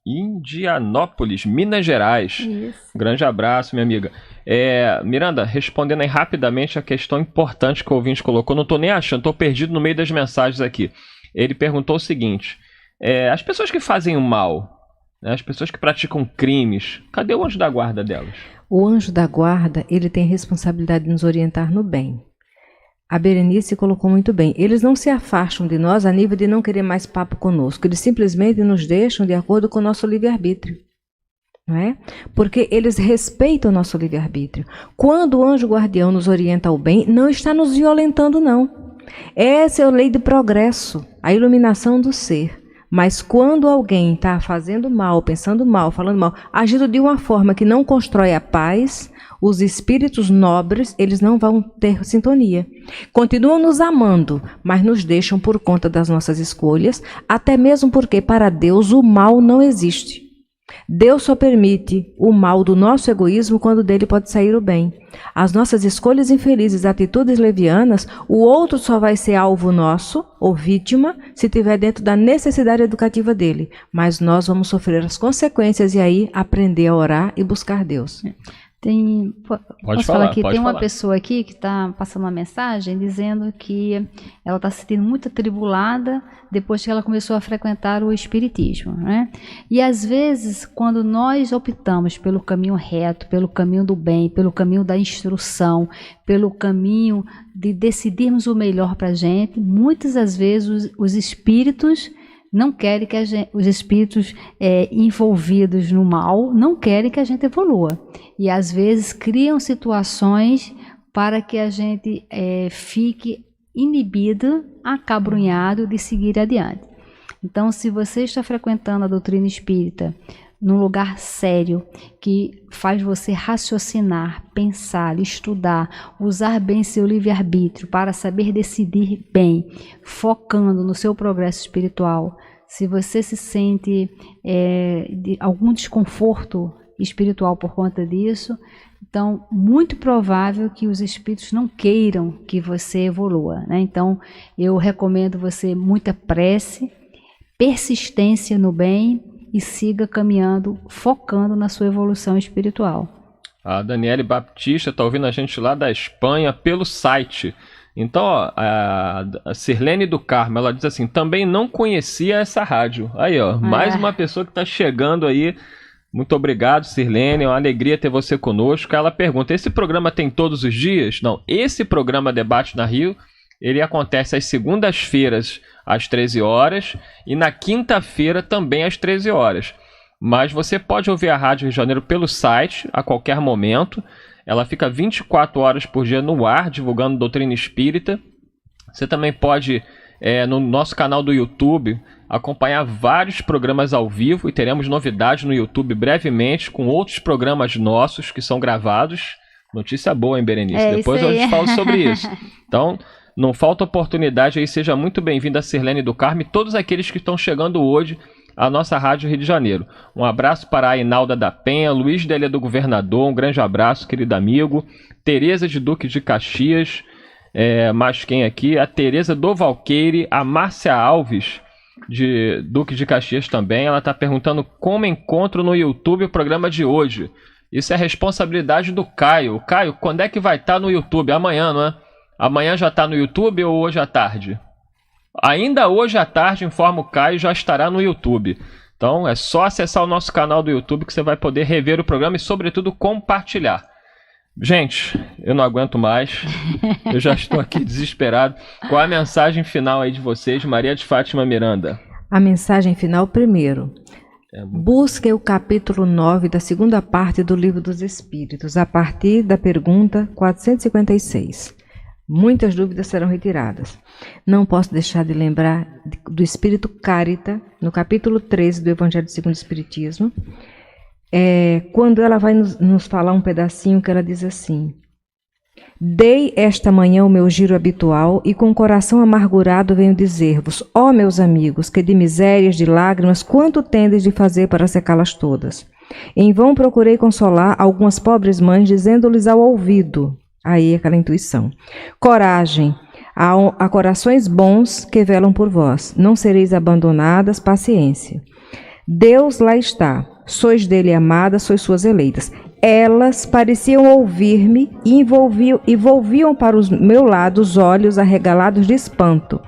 Indianópolis, Minas Gerais. Isso. Grande abraço, minha amiga. Miranda, respondendo aí rapidamente a questão importante que o ouvinte colocou, não estou nem achando, estou perdido no meio das mensagens aqui. Ele perguntou o seguinte, as pessoas que fazem o mal, né, as pessoas que praticam crimes, cadê o anjo da guarda delas? O anjo da guarda, ele tem a responsabilidade de nos orientar no bem. A Berenice colocou muito bem. Eles não se afastam de nós a nível de não querer mais papo conosco. Eles simplesmente nos deixam de acordo com o nosso livre-arbítrio. Não é? Porque eles respeitam o nosso livre-arbítrio. Quando o anjo guardião nos orienta ao bem, não está nos violentando, não. Essa é a lei do progresso, a iluminação do ser. Mas quando alguém está fazendo mal, pensando mal, falando mal, agindo de uma forma que não constrói a paz, os espíritos nobres, eles não vão ter sintonia. Continuam nos amando, mas nos deixam por conta das nossas escolhas, até mesmo porque para Deus o mal não existe. Deus só permite o mal do nosso egoísmo quando dele pode sair o bem. As nossas escolhas infelizes, atitudes levianas, o outro só vai ser alvo nosso, ou vítima, se estiver dentro da necessidade educativa dele. Mas nós vamos sofrer as consequências e aí aprender a orar e buscar Deus. Posso falar aqui? Tem uma pessoa aqui que está passando uma mensagem dizendo que ela está se sentindo muito atribulada depois que ela começou a frequentar o espiritismo, né? E às vezes, quando nós optamos pelo caminho reto, pelo caminho do bem, pelo caminho da instrução, pelo caminho de decidirmos o melhor para a gente, muitas das vezes os espíritos não querem que os espíritos envolvidos no mal não querem que a gente evolua. E às vezes criam situações para que a gente fique inibido, acabrunhado de seguir adiante. Então, se você está frequentando a doutrina espírita num lugar sério, que faz você raciocinar, pensar, estudar, usar bem seu livre-arbítrio para saber decidir bem, focando no seu progresso espiritual. Se você se sente de algum desconforto espiritual por conta disso, então muito provável que os espíritos não queiram que você evolua, né? Então eu recomendo você muita prece, persistência no bem e siga caminhando, focando na sua evolução espiritual. A Daniele Baptista está ouvindo a gente lá da Espanha pelo site. Então, ó, a Sirlene do Carmo, ela diz assim, também não conhecia essa rádio. Aí, ó, mais uma pessoa que está chegando aí. Muito obrigado, Sirlene, é uma alegria ter você conosco. Ela pergunta, esse programa tem todos os dias? Não, esse programa Debate na Rio, ele acontece às segundas-feiras, às 13 horas, e na quinta-feira também às 13 horas. Mas você pode ouvir a Rádio Rio de Janeiro pelo site, a qualquer momento. Ela fica 24 horas por dia no ar, divulgando doutrina espírita. Você também pode, no nosso canal do YouTube, acompanhar vários programas ao vivo. E teremos novidades no YouTube brevemente, com outros programas nossos que são gravados. Notícia boa, hein, Berenice? Depois eu te falo sobre isso. Então, não falta oportunidade aí. Seja muito bem-vinda a Sirlene do Carmo e todos aqueles que estão chegando hoje à nossa Rádio Rio de Janeiro. Um abraço para a Ainalda da Penha, Luiz Delia do Governador, um grande abraço, querido amigo. Tereza de Duque de Caxias, mais quem aqui? A Tereza do Valqueire, a Márcia Alves de Duque de Caxias também. Ela está perguntando como encontro no YouTube o programa de hoje. Isso é responsabilidade do Caio. Caio, quando é que vai estar no YouTube? Amanhã, não é? Amanhã já está no YouTube ou hoje à tarde? Ainda hoje à tarde, informa o Caio, já estará no YouTube. Então é só acessar o nosso canal do YouTube que você vai poder rever o programa e, sobretudo, compartilhar. Gente, eu não aguento mais. Eu já estou aqui desesperado. Qual a mensagem final aí de vocês, Maria de Fátima Miranda? A mensagem final primeiro. Busquem o capítulo 9 da segunda parte do Livro dos Espíritos, a partir da pergunta 456. Muitas dúvidas serão retiradas. Não posso deixar de lembrar do Espírito Carita, no capítulo 13 do Evangelho segundo o Espiritismo, quando ela vai nos falar um pedacinho que ela diz assim: dei esta manhã o meu giro habitual e com o coração amargurado venho dizer-vos, ó meus amigos, que de misérias, de lágrimas, quanto tendes de fazer para secá-las todas? Em vão procurei consolar algumas pobres mães, dizendo-lhes ao ouvido, aí aquela intuição, coragem, há corações bons que velam por vós, não sereis abandonadas, paciência. Deus lá está, sois dele amadas, sois suas eleitas. Elas pareciam ouvir-me e envolviam para o meu lado os olhos arregalados de espanto.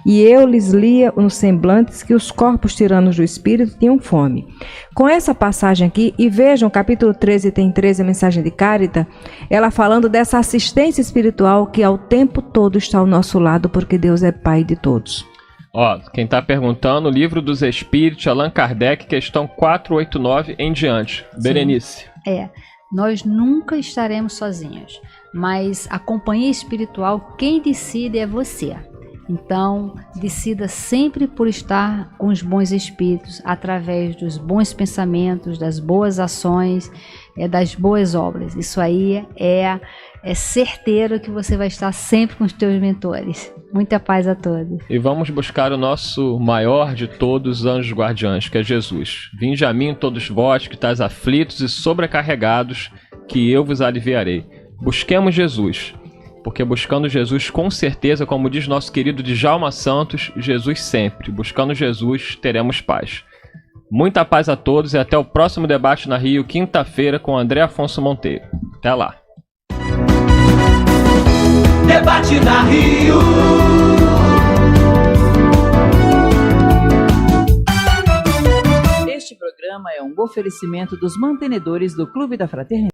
E eu lhes lia nos semblantes que os corpos tiranos do espírito tinham fome. Com essa passagem aqui, e vejam, o capítulo 13 tem 13, a mensagem de Carita, ela falando dessa assistência espiritual que ao tempo todo está ao nosso lado, porque Deus é Pai de todos. Ó, quem está perguntando, Livro dos Espíritos, Allan Kardec, questão 489 em diante. Sim. Berenice. Nós nunca estaremos sozinhos, mas a companhia espiritual, quem decide é você. Então, decida sempre por estar com os bons espíritos, através dos bons pensamentos, das boas ações, das boas obras. Isso aí é certeiro que você vai estar sempre com os teus mentores. Muita paz a todos. E vamos buscar o nosso maior de todos os anjos guardiães, que é Jesus. Vinde a mim todos vós que estáis aflitos e sobrecarregados, que eu vos aliviarei. Busquemos Jesus. Porque buscando Jesus, com certeza, como diz nosso querido Djalma Santos, Jesus sempre. Buscando Jesus, teremos paz. Muita paz a todos e até o próximo Debate na Rio, quinta-feira, com André Afonso Monteiro. Até lá. Debate na Rio. Este programa é um oferecimento dos mantenedores do Clube da Fraternidade.